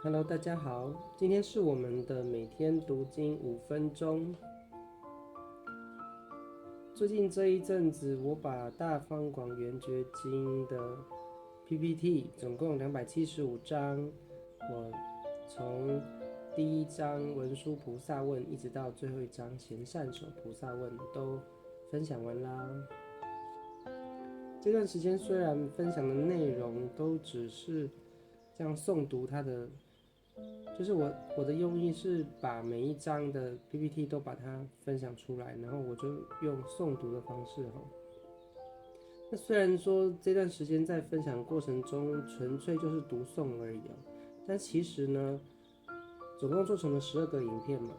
Hello，大家好，今天是我们的每天读经5分钟。最近这一阵子，我把《大方广圆觉经》的 PPT 总共275章，我从第一章文殊菩萨问一直到最后一章贤善手菩萨问都分享完啦。这段时间虽然分享的内容都只是这样诵读它的。就是我的用意是把每一章的 PPT 都把它分享出来，然后我就用诵读的方式哈。那虽然说这段时间在分享过程中纯粹就是读诵而已但其实呢，总共做成了12个影片嘛。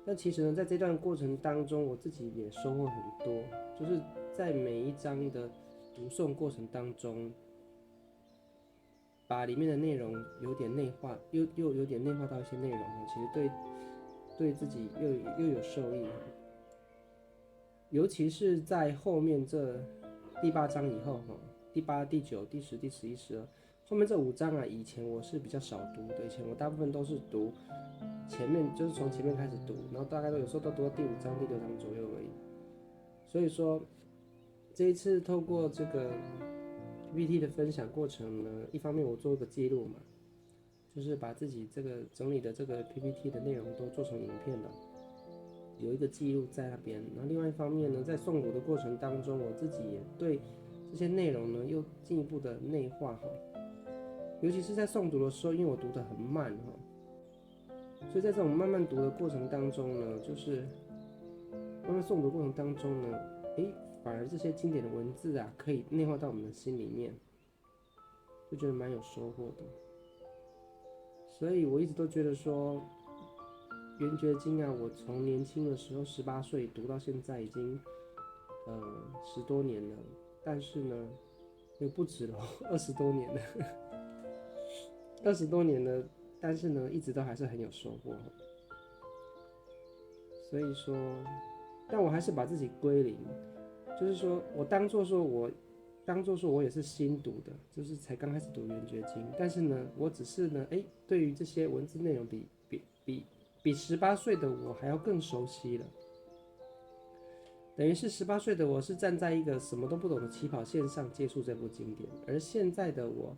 但其实呢，在这段过程当中，我自己也收获很多，就是在每一章的读诵过程当中，把里面的内容有点内化，又有点内化到一些内容，其实对自己又有受益。尤其是在后面这第8章以后，第8、第9、第10、第11、12，后面这5章啊，以前我是比较少读的，以前我大部分都是读前面，就是从前面开始读，然后大概有时候都读到第5章、第6章左右而已。所以说，这一次透过这个 PPT 的分享过程呢，一方面我做个记录嘛，就是把自己这个整理的这个 PPT 的内容都做成影片了，有一个记录在那边。然后另外一方面呢，在诵读的过程当中，我自己也对这些内容呢又进一步的内化哈。尤其是在诵读的时候，因为我读得很慢哈，所以在这种慢慢读的过程当中呢，就是慢慢诵读过程当中呢，反而这些经典的文字啊，可以内化到我们的心里面，就觉得蛮有收获的。所以我一直都觉得说，圆觉经啊，我从年轻的时候18岁读到现在已经10多年了，但是呢，又不止了20多年了20多年了，但是呢，一直都还是很有收获。所以说，但我还是把自己归零，就是说我当做说我也是新读的，就是才刚开始读圆觉经，但是呢，我只是呢，对于这些文字内容比18岁的我还要更熟悉了。等于是18岁的我是站在一个什么都不懂的起跑线上接触这部经典，而现在的我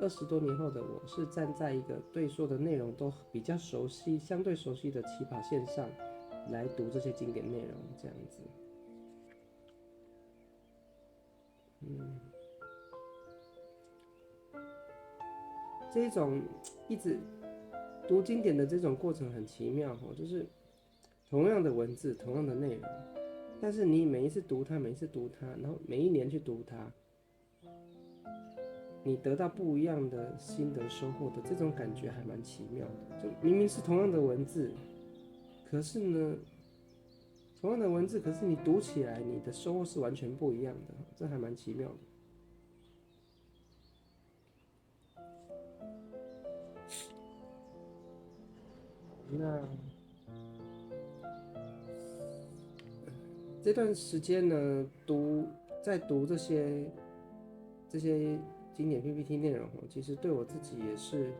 ，20多年后的我是站在一个对所有的内容都比较熟悉、相对熟悉的起跑线上来读这些经典内容，这样子。这一种一直读经典的这种过程很奇妙就是同样的文字、同样的内容，但是你每一次读它，然后每一年去读它，你得到不一样的心得收获的这种感觉还蛮奇妙的。就明明是同样的文字，可是呢，同样的文字，可是你读起来你的收获是完全不一样的，这还蛮奇妙的。那这段时间呢，在读这些经典 PPT 内容其实对我自己也是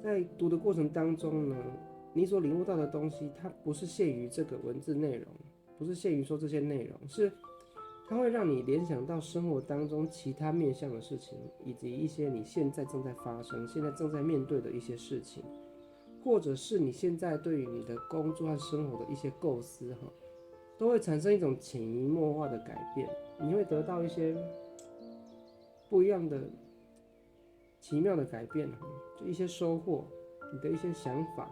在读的过程当中呢，你所领悟到的东西，它不是限于这个文字内容，不是限于说这些内容，是它会让你联想到生活当中其他面向的事情，以及一些你现在正在发生、现在正在面对的一些事情，或者是你现在对于你的工作和生活的一些构思都会产生一种潜移默化的改变，你会得到一些不一样的奇妙的改变就一些收获，你的一些想法，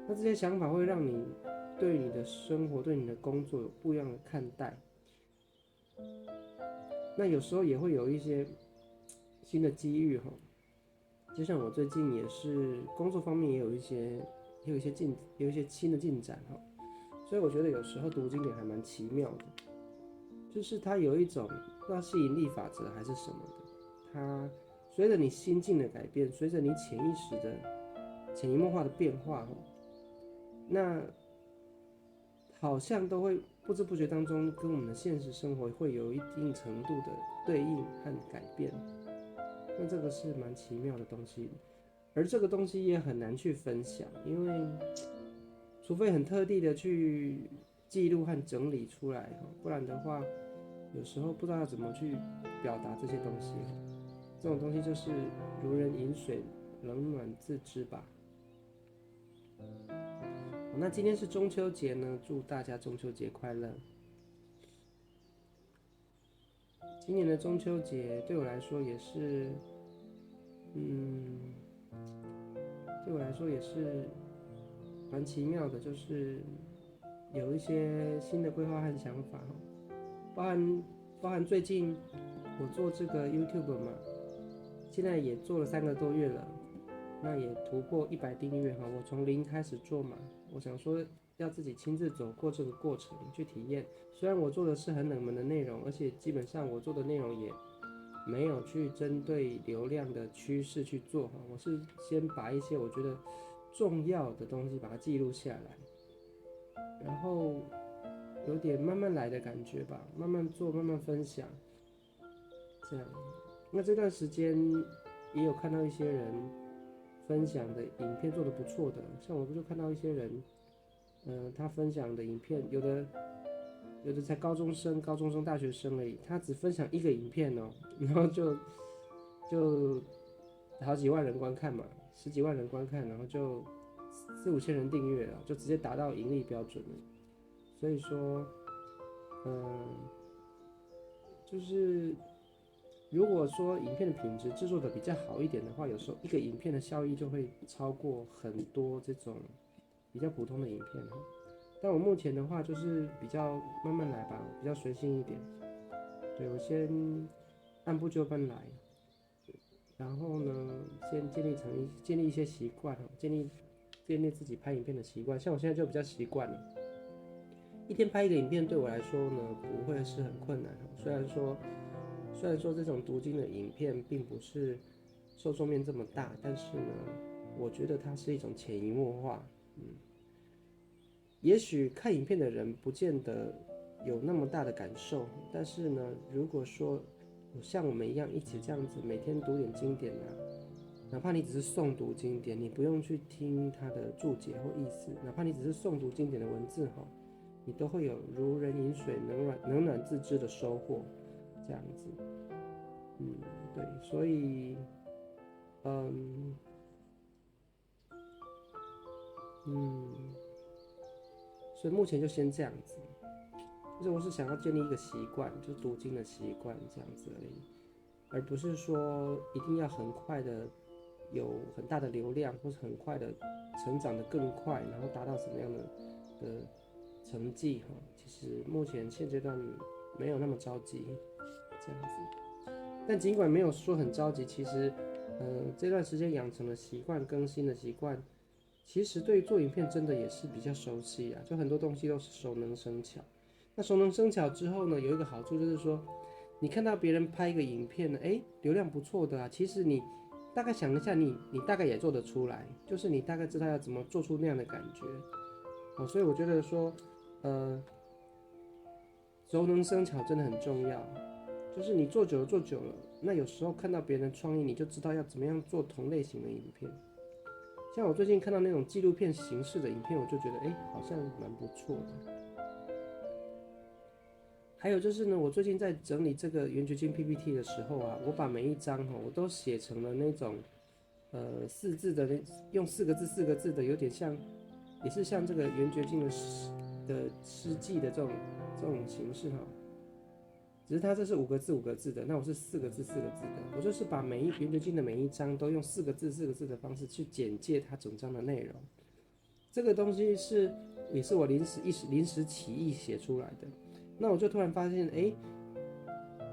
那这些想法会让你对你的生活、对你的工作有不一样的看待。那有时候也会有一些新的机遇就像我最近也是工作方面也有一些新的进展所以我觉得有时候读经典还蛮奇妙的，就是它有一种不知道吸引力法则还是什么的，它随着你心境的改变，随着你潜意识的潜移默化的变化那好像都会不知不觉当中跟我们的现实生活会有一定程度的对应和改变。那这个是蛮奇妙的东西。而这个东西也很难去分享，因为除非很特地的去记录和整理出来，不然的话，有时候不知道要怎么去表达这些东西。这种东西就是如人饮水，冷暖自知吧。那今天是中秋节呢，祝大家中秋节快乐。今年的中秋节对我来说也是，对我来说也是蛮奇妙的，就是有一些新的规划和想法，包含最近我做这个 YouTube 嘛，现在也做了3个多月了，那也突破100订阅哈。我从零开始做嘛，我想说要自己亲自走过这个过程去体验。虽然我做的是很冷门的内容，而且基本上我做的内容也没有去针对流量的趋势去做哈，我是先把一些我觉得重要的东西把它记录下来，然后有点慢慢来的感觉吧，慢慢做，慢慢分享，这样。那这段时间也有看到一些人分享的影片做得不错的，像我不就看到一些人，他分享的影片，有的才高中生、大学生而已，他只分享1个影片哦，然后就好几万人观看嘛，10几万人观看，然后就4、5千人订阅了，就直接达到盈利标准了。所以说，就是如果说影片的品质制作的比较好一点的话，有时候1个影片的效益就会超过很多这种比较普通的影片。但我目前的话就是比较慢慢来吧，比较随性一点。对，我先按部就班来，然后呢，先建立一些习惯，建立自己拍影片的习惯。像我现在就比较习惯了，一天拍1个影片对我来说呢，不会是很困难。虽然说这种读经的影片并不是受众面这么大，但是呢，我觉得它是一种潜移默化。也许看影片的人不见得有那么大的感受，但是呢，如果说像我们一样一起这样子每天读点经典啊，哪怕你只是诵读经典，你不用去听它的注解或意思，哪怕你只是诵读经典的文字哈，你都会有如人饮水，冷暖自知的收获，这样子。对，所以，所以目前就先这样子。就是我是想要建立一个习惯，就是读经的习惯这样子而已，而不是说一定要很快的有很大的流量，或是很快的成长得更快，然后达到什么样的成绩哈。其实目前现阶段没有那么着急这样子，但尽管没有说很着急，其实这段时间养成了习惯，更新的习惯，其实对于做影片真的也是比较熟悉啊，就很多东西都是熟能生巧。那熟能生巧之后呢，有一个好处就是说，你看到别人拍一个影片呢，流量不错的啊，其实你大概想一下你大概也做得出来，就是你大概知道要怎么做出那样的感觉。所以我觉得说，熟能生巧真的很重要。就是你做久了，那有时候看到别人的创意，你就知道要怎么样做同类型的影片。像我最近看到那种纪录片形式的影片，我就觉得好像蛮不错的。还有就是呢，我最近在整理这个圆觉经 PPT 的时候啊，我把每一章我都写成了那种4字的用4个字的，有点像，也是像这个圆觉经的诗记的这种形式哈。只是它这是5个字的，那我是4个字的。我就是把圆觉经的每一章都用4个字的方式去简介它整章的内容。这个东西也是我临时起意写出来的。那我就突然发现，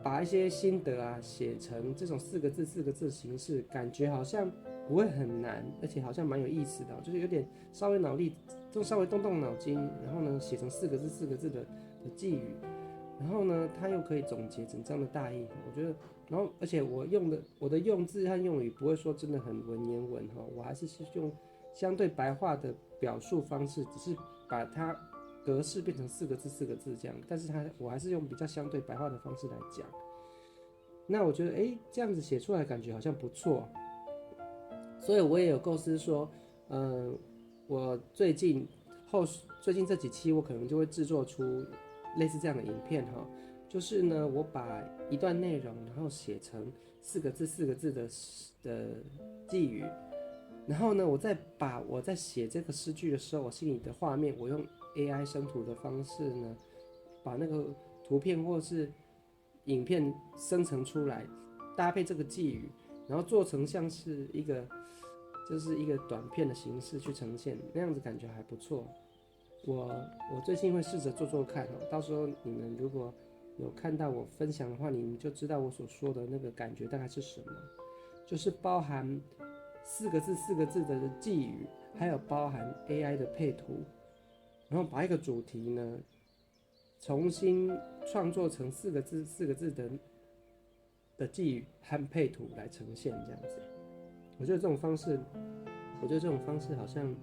把一些心得啊写成这种4个字的形式，感觉好像不会很难，而且好像蛮有意思的，就是有点稍微动脑筋，然后呢写成4个字的寄语，然后呢它又可以总结整章的大意，我觉得，然后而且我的用字和用语不会说真的很文言文哈，我还是用相对白话的表述方式，只是把它格式变成4个字这样，但是我还是用比较相对白话的方式来讲。那我觉得这样子写出来感觉好像不错，所以我也有构思说，我最近这几期我可能就会制作出类似这样的影片哈，就是呢，我把一段内容，然后写成4个字的寄语，然后呢，我在写这个诗句的时候，我心里的画面，我用 AI 生图的方式呢，把那个图片或是影片生成出来，搭配这个寄语，然后做成像是就是一个短片的形式去呈现，那样子感觉还不错。我最近会试着做做看哦，到时候你们如果有看到我分享的话，你们就知道我所说的那个感觉大概是什么，就是包含4个字的寄语，还有包含 AI 的配图，然后把一个主题呢重新创作成4个字的寄语和配图来呈现，这样子。我觉得这种方式，好像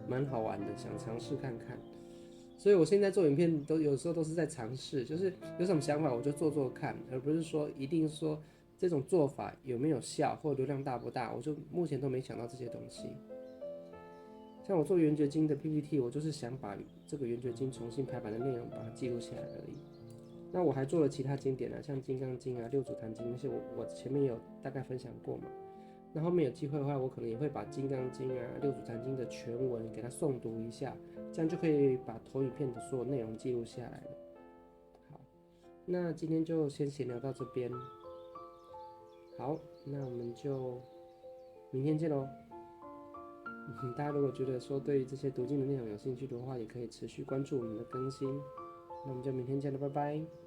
蛮好玩的，想尝试看看。所以我现在做影片有时候都是在尝试，就是有什么想法我就做做看，而不是说一定说这种做法有没有效或流量大不大，我就目前都没想到这些东西。像我做圆觉经的 PPT，我就是想把这个圆觉经重新排版的内容把它记录下来而已。那我还做了其他经典啊，像《金刚经》啊、《六祖坛经》那些我前面有大概分享过嘛。那后面有机会的话，我可能也会把《金刚经》啊、《六祖坛经》的全文给它诵读一下，这样就可以把投影片的所有内容记录下来了。好，那今天就先闲聊到这边。好，那我们就明天见喽。大家如果觉得说对于这些读经的内容有兴趣的话，也可以持续关注我们的更新。那我们就明天见了，拜拜。